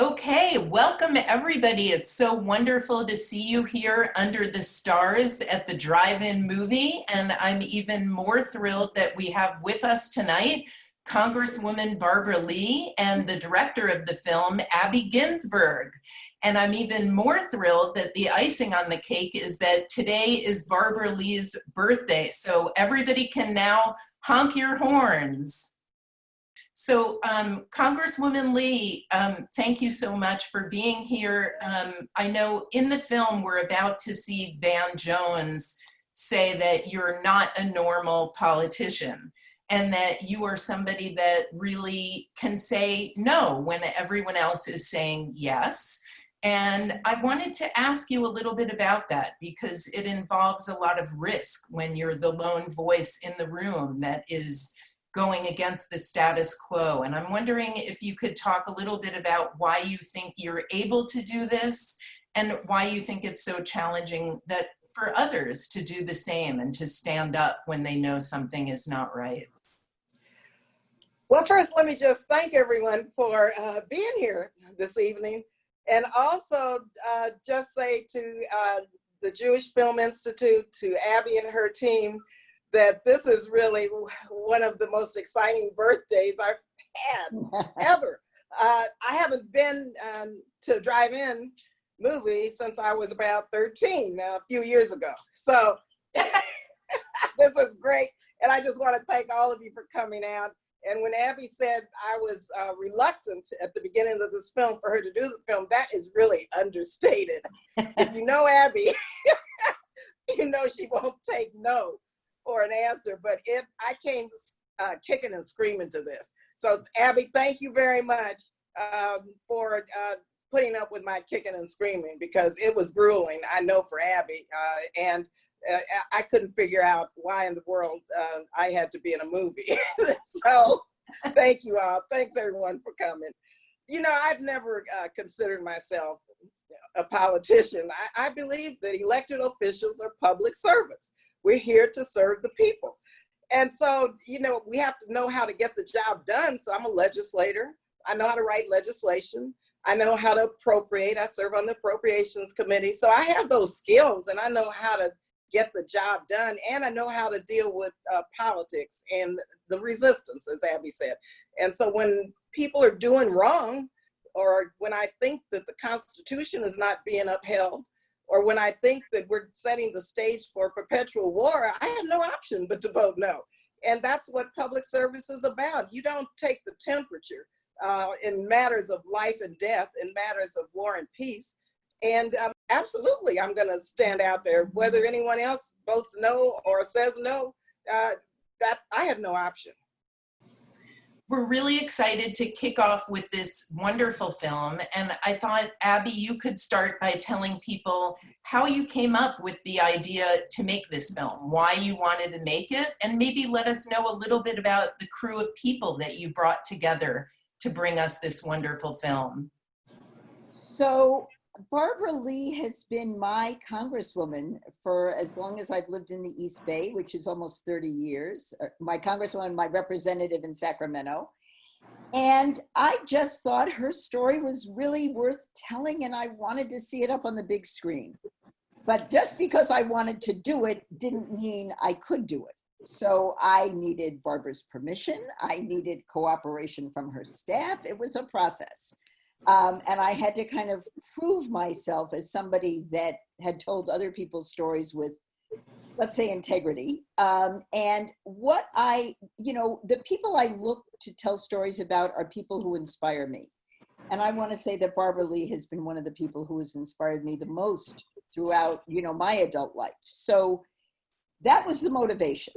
Okay, welcome everybody. It's so wonderful to see you here under the stars at the drive-in movie. And I'm even more thrilled that we have with us tonight Congresswoman Barbara Lee and the director of the film, Abby Ginzberg. And I'm even more thrilled that the icing on the cake is that today is Barbara Lee's birthday. So everybody can now honk your horns. So Congresswoman Lee, thank you so much for being here. I know in the film we're about to see Van Jones say that you're not a normal politician and that you are somebody that really can say no when everyone else is saying yes. And I wanted to ask you a little bit about that because it involves a lot of risk when you're the lone voice in the room that is going against the status quo. And I'm wondering if you could talk a little bit about why you think you're able to do this and why you think it's so challenging that for others to do the same and to stand up when they know something is not right. Well, first, let me just thank everyone for being here this evening. And also just say to the Jewish Film Institute, to Abby and her team, that this is really one of the most exciting birthdays I've had ever. I haven't been to a drive-in movie since I was about 13, a few years ago. So this is great. And I just want to thank all of you for coming out. And when Abby said I was reluctant at the beginning of this film for her to do the film, that is really understated. If you know Abby, you know she won't take no for an answer, but I came kicking and screaming to this. So Abby, thank you very much for putting up with my kicking and screaming because it was grueling, I know, for Abby. And I couldn't figure out why in the world I had to be in a movie. So thank you all. Thanks everyone for coming. You know, I've never considered myself a politician. I believe that elected officials are public servants. We're here to serve the people. And so, you know, we have to know how to get the job done. So I'm a legislator. I know how to write legislation. I know how to appropriate. I serve on the appropriations committee. So I have those skills and I know how to get the job done. And I know how to deal with politics and the resistance, as Abby said. And so when people are doing wrong, or when I think that the Constitution is not being upheld, or when I think that we're setting the stage for perpetual war, I have no option but to vote no. And that's what public service is about. You don't take the temperature in matters of life and death, in matters of war and peace. And absolutely, I'm gonna stand out there, whether anyone else votes no or says no, that I have no option. We're really excited to kick off with this wonderful film. And I thought, Abby, you could start by telling people how you came up with the idea to make this film, why you wanted to make it, and maybe let us know a little bit about the crew of people that you brought together to bring us this wonderful film. So Barbara Lee has been my congresswoman for as long as I've lived in the East Bay, which is almost 30 years. My congresswoman, my representative in Sacramento. And I just thought her story was really worth telling and I wanted to see it up on the big screen. But just because I wanted to do it didn't mean I could do it. So I needed Barbara's permission. I needed cooperation from her staff. It was a process. And I had to kind of prove myself as somebody that had told other people's stories with, let's say, integrity. And what the people I look to tell stories about are people who inspire me. And I want to say that Barbara Lee has been one of the people who has inspired me the most throughout, my adult life. So that was the motivation.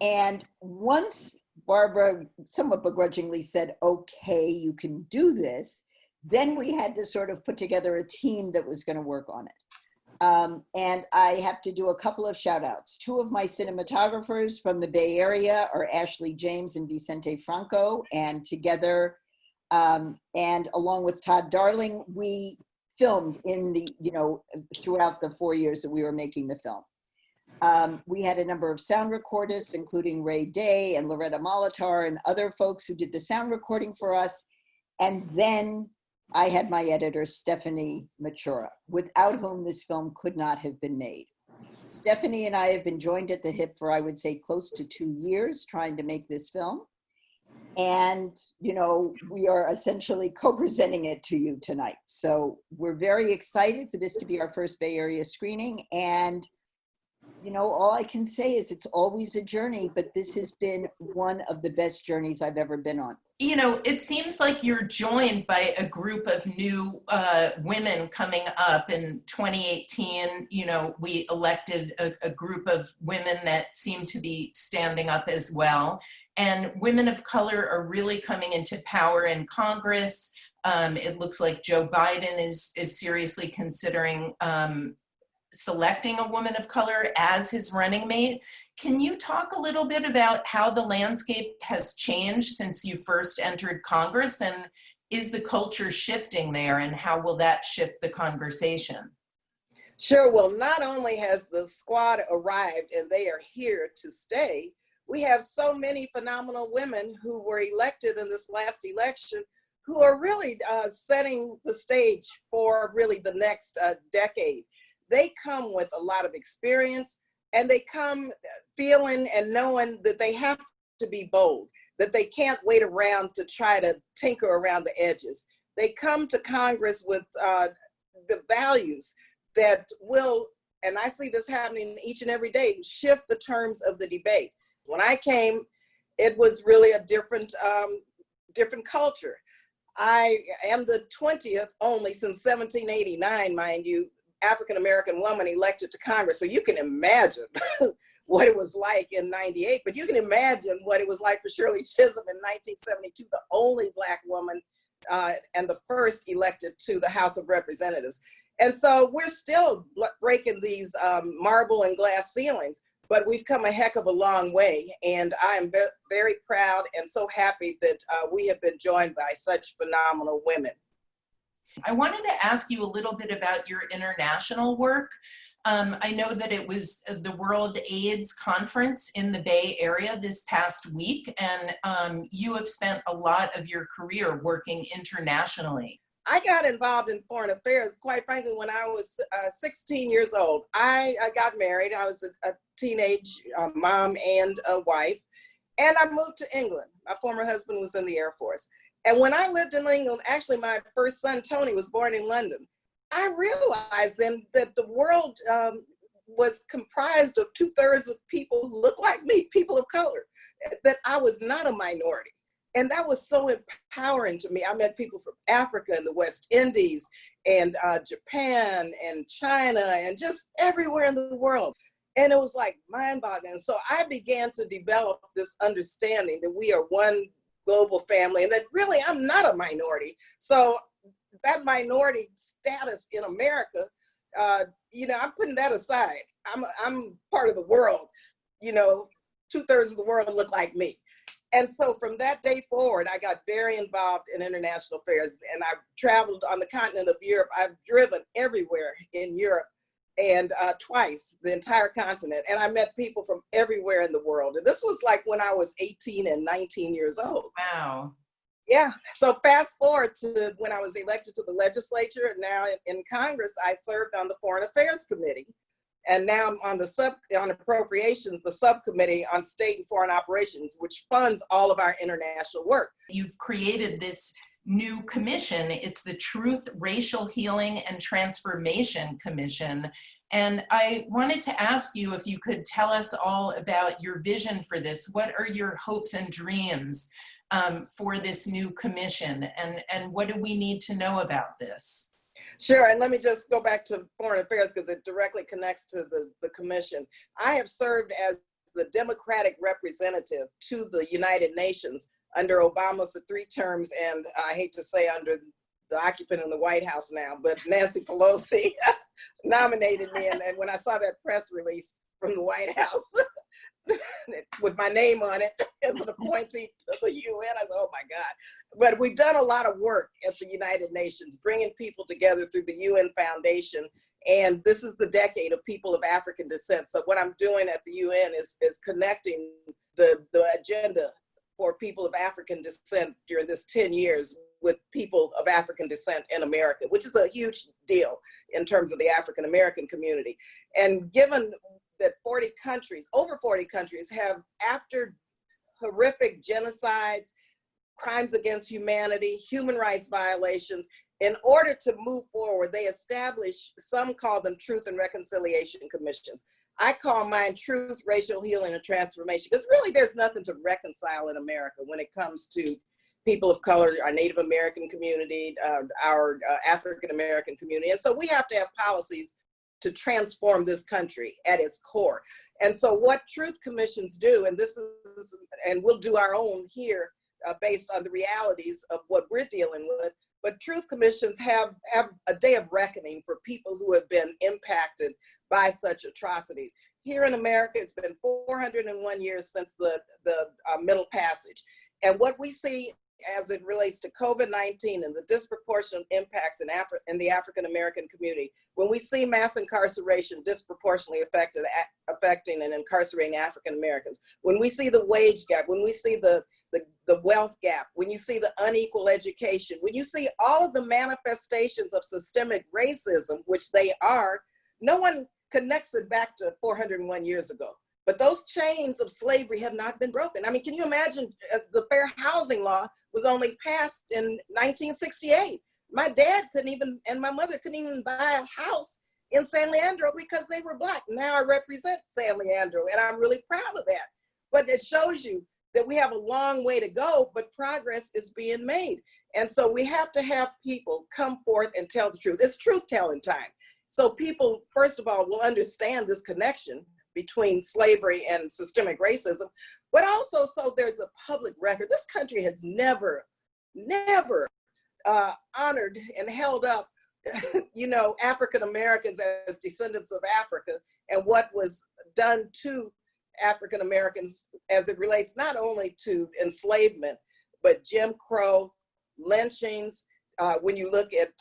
And once Barbara somewhat begrudgingly said, okay, you can do this, then we had to sort of put together a team that was going to work on it. And I have to do a couple of shout outs. Two of my cinematographers from the Bay Area are Ashley James and Vicente Franco. And together, and along with Todd Darling, we filmed in the, throughout the 4 years that we were making the film. We had a number of sound recordists, including Ray Day and Loretta Molitor and other folks who did the sound recording for us. And then I had my editor, Stephanie Machura, without whom this film could not have been made. Stephanie and I have been joined at the hip for, I would say, close to 2 years trying to make this film. And, you know, we are essentially co-presenting it to you tonight. So we're very excited for this to be our first Bay Area screening. And, you know, all I can say is it's always a journey, but this has been one of the best journeys I've ever been on. You know, it seems like you're joined by a group of new women coming up. In 2018, you know, we elected a group of women that seem to be standing up as well. And women of color are really coming into power in Congress. It looks like Joe Biden is seriously considering selecting a woman of color as his running mate. Can you talk a little bit about how the landscape has changed since you first entered Congress, and is the culture shifting there, and how will that shift the conversation? Sure. Well, not only has the squad arrived and they are here to stay, we have so many phenomenal women who were elected in this last election who are really setting the stage for really the next decade. They come with a lot of experience, and they come feeling and knowing that they have to be bold, that they can't wait around to try to tinker around the edges. They come to Congress with the values that will, and I see this happening each and every day, shift the terms of the debate. When I came, it was really a different culture. I am the 20th only since 1789, mind you, African-American woman elected to Congress. So you can imagine what it was like in 98, but you can imagine what it was like for Shirley Chisholm in 1972, the only Black woman and the first elected to the House of Representatives. And so we're still breaking these marble and glass ceilings, but we've come a heck of a long way. And I am very proud and so happy that we have been joined by such phenomenal women. I wanted to ask you a little bit about your international work. I know that it was the World AIDS Conference in the Bay Area this past week, and you have spent a lot of your career working internationally. I got involved in foreign affairs, quite frankly, when I was 16 years old. I got married. I was a teenage mom and a wife, and I moved to England. My former husband was in the Air Force. And when I lived in England, actually my first son, Tony, was born in London. I realized then that the world was comprised of 2/3 of people who look like me, people of color, that I was not a minority. And that was so empowering to me. I met people from Africa and the West Indies and Japan and China and just everywhere in the world. And it was like mind-boggling. So I began to develop this understanding that we are one global family and that really I'm not a minority. So that minority status in America, you know, I'm putting that aside. I'm part of the world. You know, 2/3 of the world look like me. And so from that day forward, I got very involved in international affairs, and I've traveled on the continent of Europe. I've driven everywhere in Europe, and twice, the entire continent. And I met people from everywhere in the world. And this was like when I was 18 and 19 years old. Wow. Yeah, so fast forward to when I was elected to the legislature, and now in Congress, I served on the Foreign Affairs Committee. And now I'm on appropriations, the subcommittee on state and foreign operations, which funds all of our international work. You've created this new commission. It's the Truth, Racial Healing, and Transformation Commission. And I wanted to ask you if you could tell us all about your vision for this. What are your hopes and dreams for this new commission? And what do we need to know about this? Sure, and let me just go back to foreign affairs because it directly connects to the commission. I have served as the Democratic representative to the United Nations under Obama for 3 terms, and I hate to say under the occupant in the White House now, but Nancy Pelosi nominated me, and when I saw that press release from the White House with my name on it as an appointee to the UN, I said, oh my God. But we've done a lot of work at the United Nations, bringing people together through the UN Foundation. And this is the decade of people of African descent. So what I'm doing at the UN is connecting the agenda for people of African descent during this 10 years with people of African descent in America, which is a huge deal in terms of the African American community. And given that 40 countries, over 40 countries have, after horrific genocides, crimes against humanity, human rights violations, in order to move forward, they establish, some call them Truth and Reconciliation Commissions. I call mine Truth, Racial Healing, and Transformation, because really there's nothing to reconcile in America when it comes to people of color, our Native American community, our African American community. And so we have to have policies to transform this country at its core. And so what Truth Commissions do, and this is, and we'll do our own here based on the realities of what we're dealing with, but Truth Commissions have a day of reckoning for people who have been impacted by such atrocities. Here in America, it's been 401 years since the Middle Passage. And what we see as it relates to COVID-19 and the disproportionate impacts in the African American community, when we see mass incarceration disproportionately affecting and incarcerating African Americans, when we see the wage gap, when we see the wealth gap, when you see the unequal education, when you see all of the manifestations of systemic racism, which they are, no one connects it back to 401 years ago. But those chains of slavery have not been broken. I mean, can you imagine the Fair Housing Law was only passed in 1968. My dad couldn't even, and my mother couldn't even buy a house in San Leandro because they were Black. Now I represent San Leandro, and I'm really proud of that. But it shows you that we have a long way to go, but progress is being made. And so we have to have people come forth and tell the truth. It's truth-telling time. So people, first of all, will understand this connection between slavery and systemic racism, but also so there's a public record. This country has never honored and held up, African Americans as descendants of Africa and what was done to African Americans as it relates not only to enslavement, but Jim Crow, lynchings, when you look at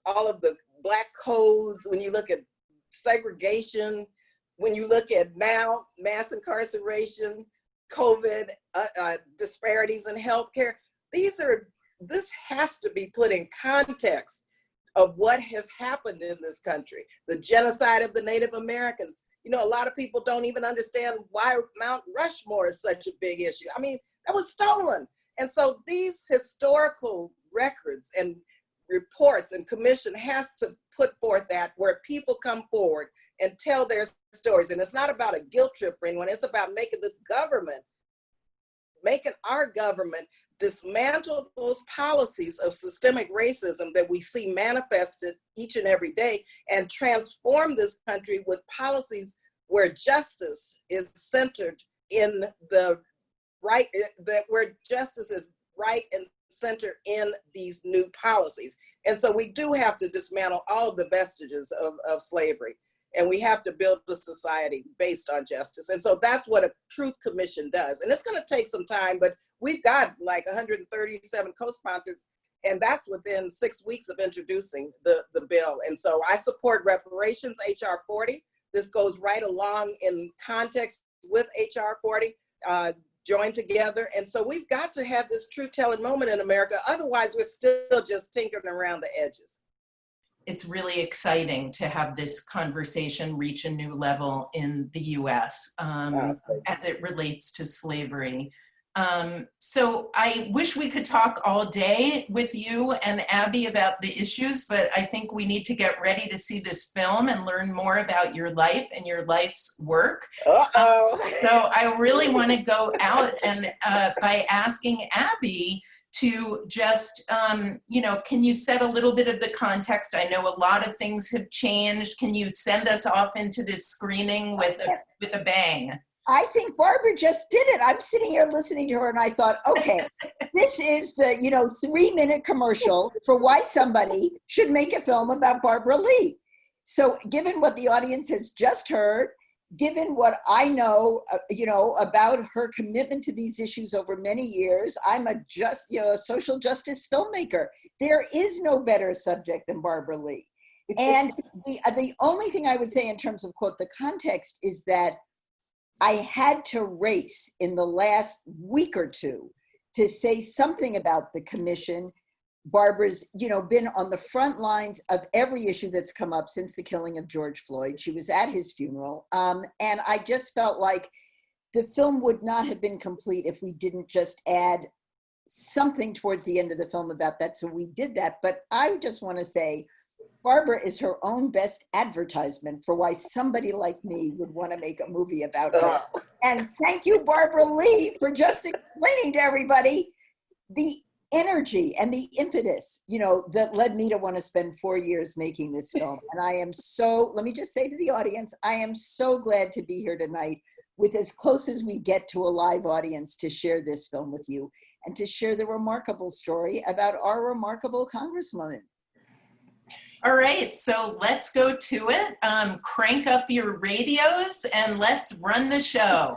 all of the Black codes, when you look at segregation, when you look at now mass incarceration, COVID, disparities in healthcare, this has to be put in context of what has happened in this country. The genocide of the Native Americans. A lot of people don't even understand why Mount Rushmore is such a big issue. I mean, that was stolen. And so these historical records and reports and commission has to put forth that where people come forward and tell their stories. And it's not about a guilt trip for anyone. It's about making our government dismantle those policies of systemic racism that we see manifested each and every day and transform this country with policies where justice is centered in the right, where justice is right and centered in these new policies. And so we do have to dismantle all the vestiges of slavery. And we have to build a society based on justice. And so that's what a Truth Commission does. And it's going to take some time, but we've got like 137 co-sponsors, and that's within 6 weeks of introducing the bill. And so I support reparations, HR 40. This goes right along in context with HR 40, joined together. And so we've got to have this truth-telling moment in America. Otherwise, we're still just tinkering around the edges. It's really exciting to have this conversation reach a new level in the US as it relates to slavery. So I wish we could talk all day with you and Abby about the issues, but I think we need to get ready to see this film and learn more about your life and your life's work. So I really want to go out and by asking Abby to just, can you set a little bit of the context? I know a lot of things have changed. Can you send us off into this screening with a bang? I think Barbara just did it. I'm sitting here listening to her and I thought, okay, this is the, 3-minute commercial for why somebody should make a film about Barbara Lee. So given what the audience has just heard, given what I know, about her commitment to these issues over many years, I'm a social justice filmmaker. There is no better subject than Barbara Lee. And the only thing I would say in terms of, quote, the context is that I had to race in the last week or two to say something about the commission Barbara's, been on the front lines of every issue that's come up since the killing of George Floyd. She was at his funeral. And I just felt like the film would not have been complete if we didn't just add something towards the end of the film about that. So we did that. But I just want to say, Barbara is her own best advertisement for why somebody like me would want to make a movie about her. And thank you, Barbara Lee, for just explaining to everybody the energy and the impetus, that led me to want to spend 4 years making this film. And I am so, let me just say to the audience, I am so glad to be here tonight with as close as we get to a live audience to share this film with you and to share the remarkable story about our remarkable Congresswoman. All right, so let's go to it. Crank up your radios and let's run the show.